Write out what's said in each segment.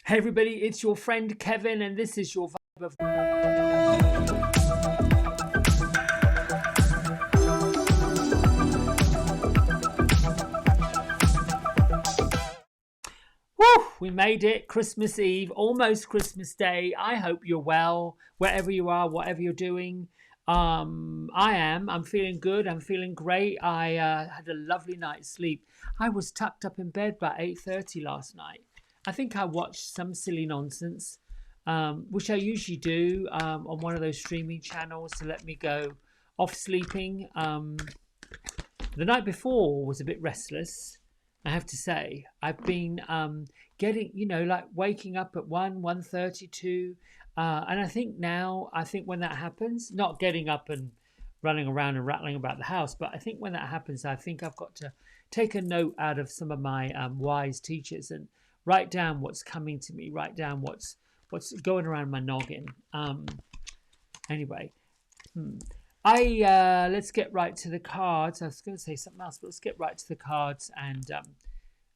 Hey everybody, it's your friend Kevin, and this is your vibe of. Woo! We made it. Christmas Eve, almost Christmas Day. I hope you're well, wherever you are, whatever you're doing. I am. I'm feeling good. I'm feeling great. I had a lovely night's sleep. I was tucked up in bed by 8:30 last night. I think I watched some silly nonsense, which I usually do on one of those streaming channels to let me go off sleeping. The night before was a bit restless, I have to say. I've been getting, like waking up at 1:32, and I think when that happens, not getting up and running around and rattling about the house, but I think when that happens, I think I've got to take a note out of some of my wise teachers and write down what's coming to me, write down what's going around my noggin. Anyway, let's get right to the cards. I was going to say something else, but let's get right to the cards. And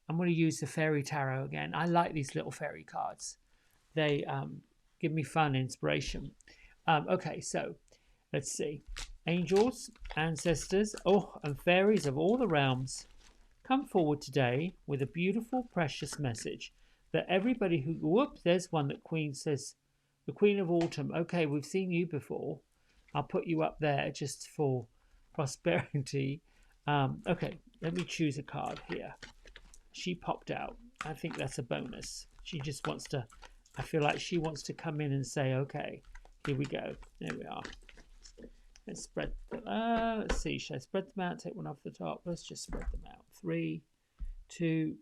I'm going to use the fairy tarot again. I like these little fairy cards. They give me fun inspiration. Okay, so let's see. Angels, ancestors, and fairies of all the realms, come forward today with a beautiful, precious message that everybody who. Whoop, there's one that Queen says. The Queen of Autumn. Okay, we've seen you before. I'll put you up there just for prosperity. Okay, let me choose a card here. She popped out. I think that's a bonus. She just wants to, I feel like she wants to come in and say, okay, here we go. There we are. Let's spread, let's see, should I spread them out? Take one off the top. Let's just spread them out. 3, 2,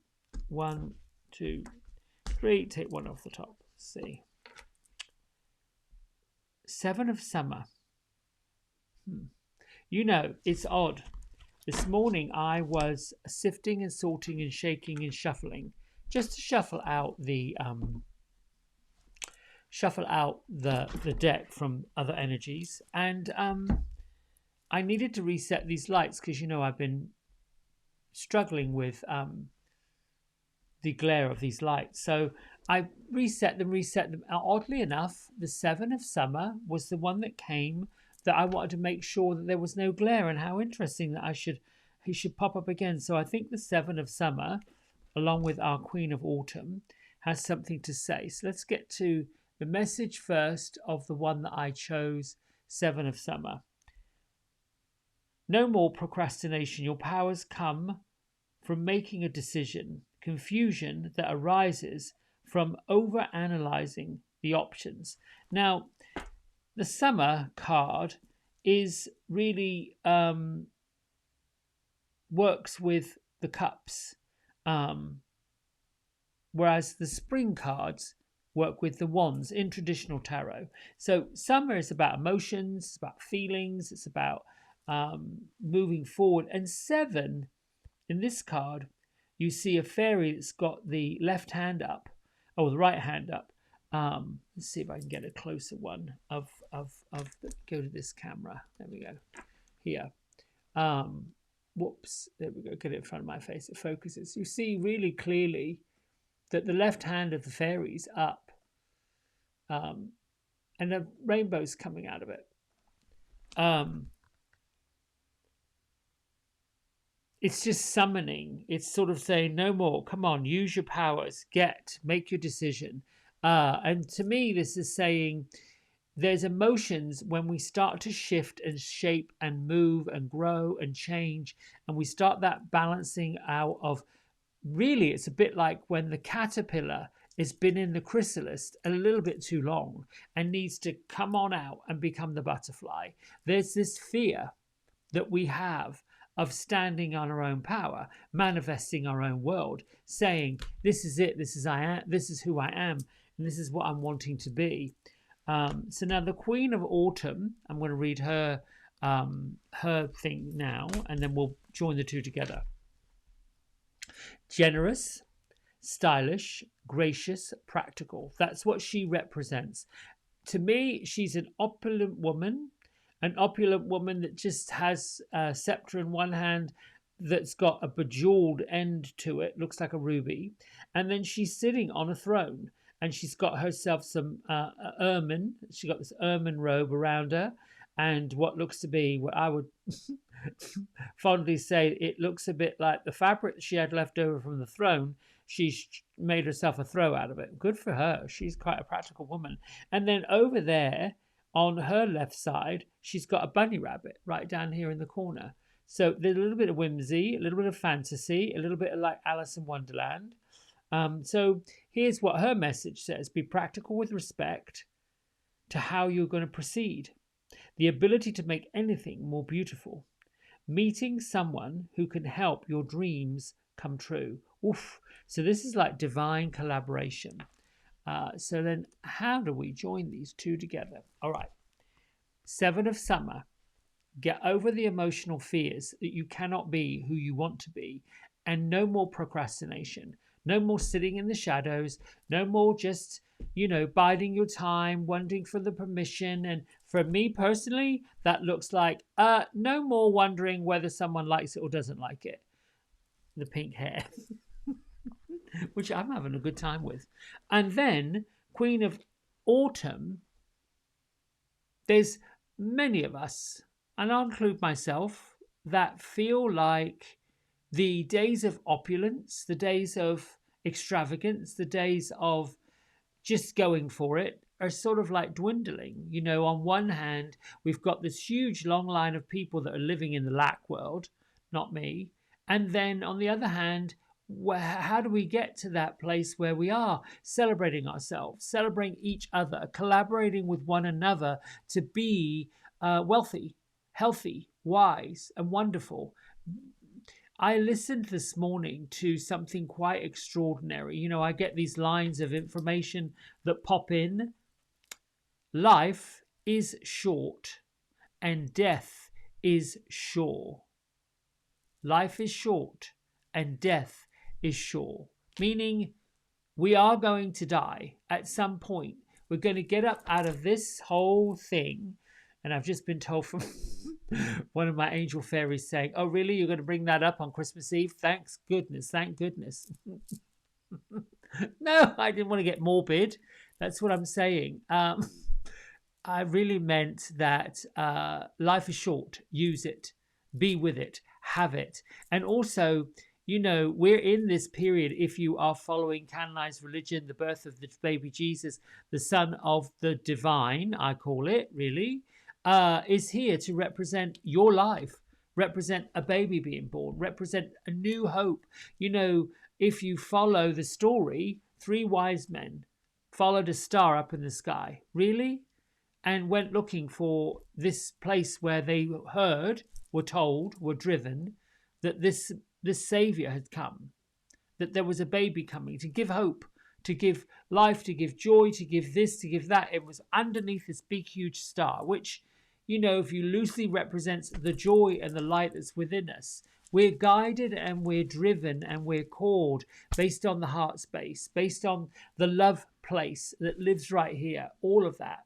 1, 2, 3. Take one off the top. Let's see. 7 of Summer. It's odd. This morning I was sifting and sorting and shaking and shuffling just to shuffle out the deck from other energies, and I needed to reset these lights because I've been struggling with the glare of these lights. So I reset them. Oddly enough, the 7 of Summer was the one that came that I wanted to make sure that there was no glare, and how interesting that he should pop up again. So I think the 7 of Summer, along with our Queen of Autumn, has something to say. So let's get to the message first of the one that I chose, 7 of Summer. No more procrastination. Your powers come from making a decision. Confusion that arises from over-analyzing the options. Now, the Summer card is really works with the cups, whereas the Spring cards work with the wands in traditional tarot. So Summer is about emotions, it's about feelings, it's about moving forward. And 7 in this card, you see a fairy that's got the left hand up, or the right hand up. Let's see if I can get a closer one of go to this camera. There we go. Here. Whoops. There we go. Get it in front of my face. It focuses. You see really clearly that the left hand of the fairy's up, and the rainbow's coming out of it. It's just summoning. It's sort of saying, no more. Come on, use your powers. Make your decision. And to me, this is saying there's emotions when we start to shift and shape and move and grow and change, and we start that balancing out of, really, it's a bit like when the caterpillar has been in the chrysalis a little bit too long and needs to come on out and become the butterfly. There's this fear that we have of standing on our own power, manifesting our own world, saying, this is it, this is who I am, and this is what I'm wanting to be. So now the Queen of Autumn, I'm going to read her thing now, and then we'll join the two together. Generous, stylish, gracious, practical. That's what she represents. To me, she's an opulent woman that just has a scepter in one hand that's got a bejeweled end to it, looks like a ruby, and then she's sitting on a throne. and she's got herself some ermine. She got this ermine robe around her, and what looks to be what I would fondly say, it looks a bit like the fabric that she had left over from the throne. She's made herself a throw out of it. Good for her. She's quite a practical woman. And then over there on her left side, she's got a bunny rabbit right down here in the corner. So there's a little bit of whimsy, a little bit of fantasy, a little bit of like Alice in Wonderland. So here's what her message says: be practical with respect to how you're going to proceed. The ability to make anything more beautiful. Meeting someone who can help your dreams come true. Oof. So this is like divine collaboration. So then how do we join these two together? All right. 7 of Summer. Get over the emotional fears that you cannot be who you want to be, and no more procrastination. No more sitting in the shadows. No more just, biding your time, wondering for the permission. And for me personally, that looks like no more wondering whether someone likes it or doesn't like it. The pink hair, which I'm having a good time with. And then Queen of Autumn, there's many of us, and I'll include myself, that feel like the days of opulence, the days of extravagance, the days of just going for it are sort of like dwindling. On one hand, we've got this huge long line of people that are living in the lack world, not me. And then on the other hand, how do we get to that place where we are celebrating ourselves, celebrating each other, collaborating with one another to be wealthy, healthy, wise, and wonderful? I listened this morning to something quite extraordinary. I get these lines of information that pop in. Life is short and death is sure. Life is short and death is sure. Meaning we are going to die at some point. We're going to get up out of this whole thing. And I've just been told from one of my angel fairies saying, oh, really? You're going to bring that up on Christmas Eve? Thank goodness. No, I didn't want to get morbid. That's what I'm saying. I really meant that life is short. Use it. Be with it. Have it. And also, we're in this period, if you are following canonized religion, the birth of the baby Jesus, the son of the divine, I call it, really, is here to represent your life, represent a baby being born, represent a new hope. If you follow the story, 3 wise men followed a star up in the sky, really, and went looking for this place where they heard, were told, were driven, that this Savior had come, that there was a baby coming to give hope, to give life, to give joy, to give this, to give that. It was underneath this big, huge star, which, if you loosely represents the joy and the light that's within us. We're guided and we're driven and we're called based on the heart space, based on the love place that lives right here, all of that.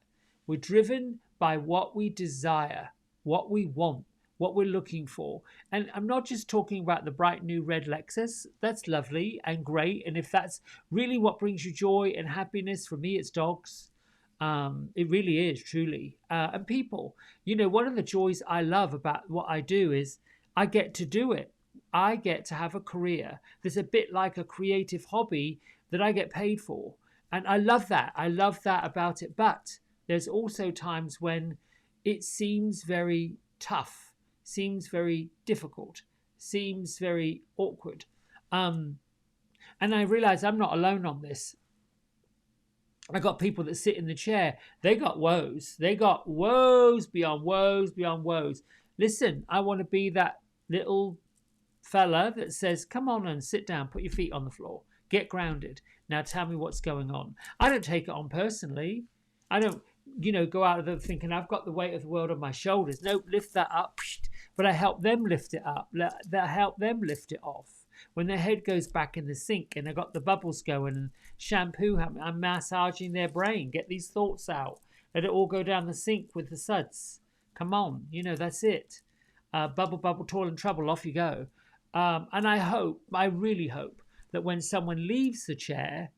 We're driven by what we desire, what we want, what we're looking for. And I'm not just talking about the bright new red Lexus. That's lovely and great. And if that's really what brings you joy and happiness, for me, it's dogs. It really is, truly. And people. One of the joys I love about what I do is I get to do it. I get to have a career that's a bit like a creative hobby that I get paid for. And I love that. I love that about it. But there's also times when it seems very tough, seems very difficult, seems very awkward. And I realize I'm not alone on this. I got people that sit in the chair. They got woes. They got woes beyond woes beyond woes. Listen, I want to be that little fella that says, come on and sit down, put your feet on the floor, get grounded. Now tell me what's going on. I don't take it on personally. I don't, go out of there thinking I've got the weight of the world on my shoulders. No, lift that up. But I help them lift it up. I help them lift it off. When their head goes back in the sink and I got the bubbles going and shampoo, I'm massaging their brain. Get these thoughts out. Let it all go down the sink with the suds. Come on, that's it. Bubble, bubble, toil and trouble, off you go. And I really hope that when someone leaves the chair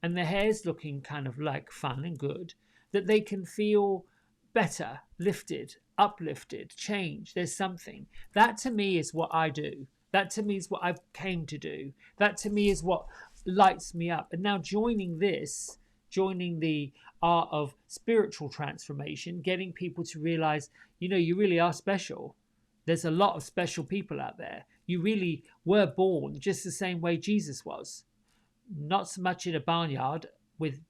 and their hair's looking kind of like fun and good, that they can feel better, lifted, uplifted, change. There's something. That to me is what I do. That to me is what I've came to do. That to me is what lights me up. And now joining the art of spiritual transformation, getting people to realize, you really are special. There's a lot of special people out there. You really were born just the same way Jesus was. Not so much in a barnyard with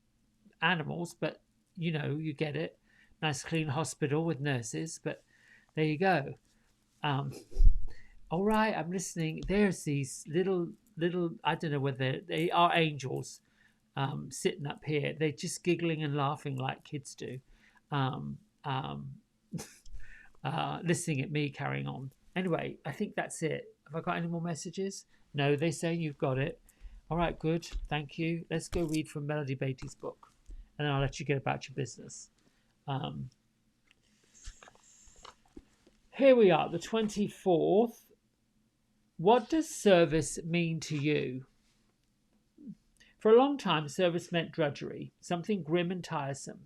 animals, but you get it. Nice clean hospital with nurses, but there you go. All right, I'm listening. There's these little, I don't know whether they are angels sitting up here. They're just giggling and laughing like kids do, um, um, listening at me carrying on. Anyway, I think that's it. Have I got any more messages? No, they say you've got it. All right, good. Thank you. Let's go read from Melody Beatty's book, and then I'll let you get about your business. Here we are, the 24th. What does service mean to you? For a long time, service meant drudgery, something grim and tiresome.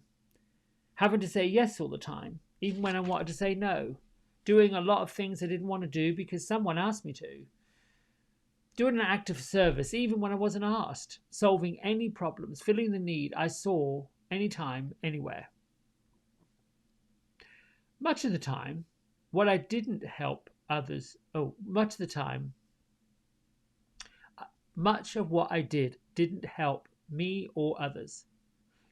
Having to say yes all the time, even when I wanted to say no. Doing a lot of things I didn't want to do because someone asked me to. Doing an act of service even when I wasn't asked. Solving any problems, filling the need I saw anytime, anywhere. Much of the time, what I didn't help others, much of what I didn't help me or others.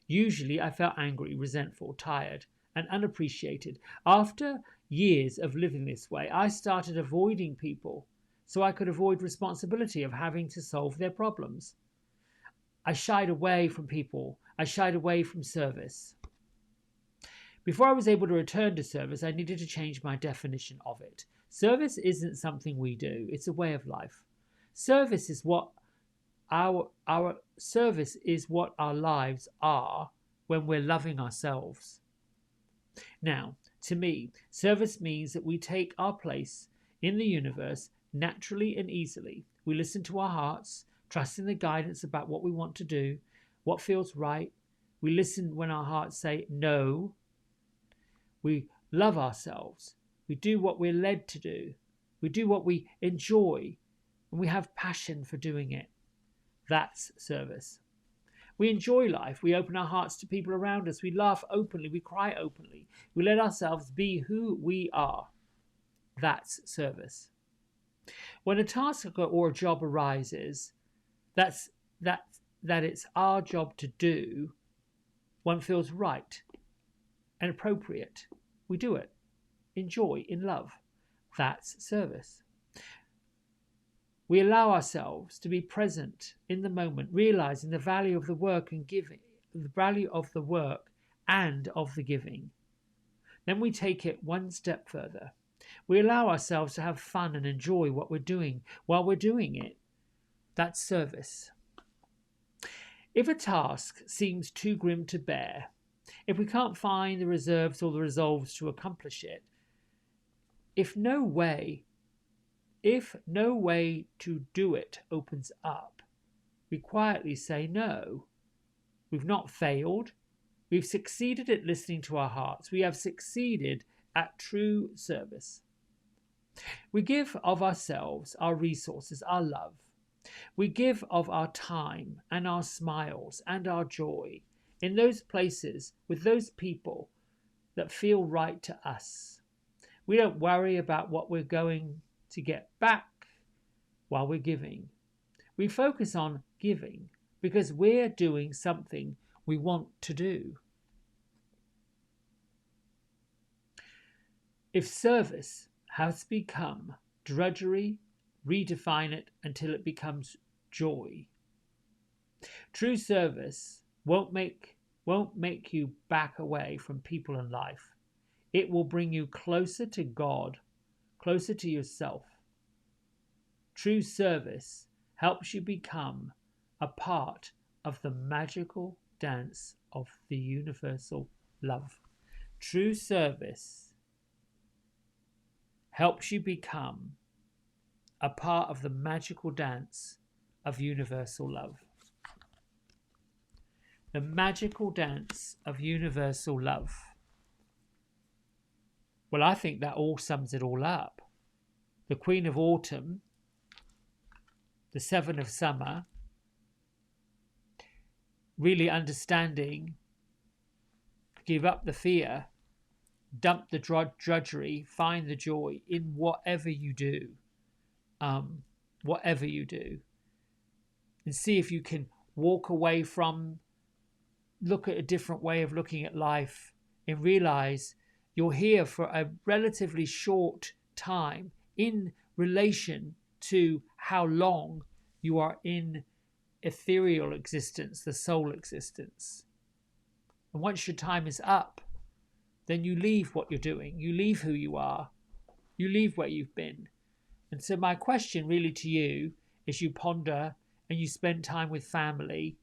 Usually I felt angry, resentful, tired, and unappreciated. After years of living this way, I started avoiding people so I could avoid responsibility of having to solve their problems. I shied away from people. I shied away from service. Before I was able to return to service, I needed to change my definition of it. Service isn't something we do, it's a way of life. Service is what our service is what our lives are when we're loving ourselves. Now, to me, service means that we take our place in the universe naturally and easily. We listen to our hearts, trusting the guidance about what we want to do, what feels right. We listen when our hearts say no. We love ourselves. We do what we're led to do. We do what we enjoy, and we have passion for doing it. That's service. We enjoy life. We open our hearts to people around us. We laugh openly. We cry openly. We let ourselves be who we are. That's service. When a task or a job arises, that it's our job to do, one feels right and appropriate. We do it. Enjoy in love. That's service. We allow ourselves to be present in the moment, realizing the value of the work and giving, the value of the work and of the giving. Then we take it one step further. We allow ourselves to have fun and enjoy what we're doing while we're doing it. That's service. If a task seems too grim to bear, if we can't find the reserves or the resolves to accomplish it, if no way to do it opens up, we quietly say no. We've not failed. We've succeeded at listening to our hearts. We have succeeded at true service. We give of ourselves, our resources, our love. We give of our time and our smiles and our joy in those places with those people that feel right to us. We don't worry about what we're going to get back while we're giving. We focus on giving because we're doing something we want to do. If service has become drudgery, redefine it until it becomes joy. True service won't make you back away from people and life. It will bring you closer to God, closer to yourself. True service helps you become a part of the magical dance of the universal love. True service helps you become a part of the magical dance of universal love. The magical dance of universal love. Well, I think that all sums it all up. The Queen of Autumn, the Seven of Summer, really understanding, give up the fear, dump the drudgery, find the joy in whatever you do. Whatever you do. And see if you can walk away from, look at a different way of looking at life and realize you're here for a relatively short time in relation to how long you are in ethereal existence, the soul existence. And once your time is up, then you leave what you're doing, you leave who you are, you leave where you've been. And so my question really to you, as you ponder and you spend time with family,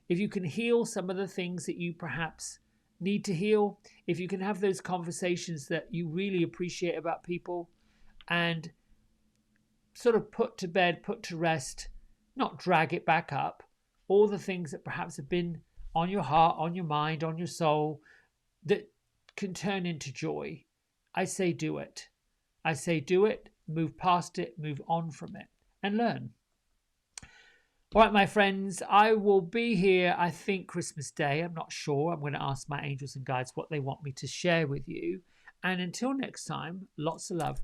if you can heal some of the things that you perhaps need to heal, if you can have those conversations that you really appreciate about people and sort of put to bed, put to rest, not drag it back up, all the things that perhaps have been on your heart, on your mind, on your soul, that can turn into joy. I say do it. I say do it, move past it, move on from it, and learn. All right, my friends, I will be here, I think, Christmas Day. I'm not sure. I'm going to ask my angels and guides what they want me to share with you. And until next time, lots of love.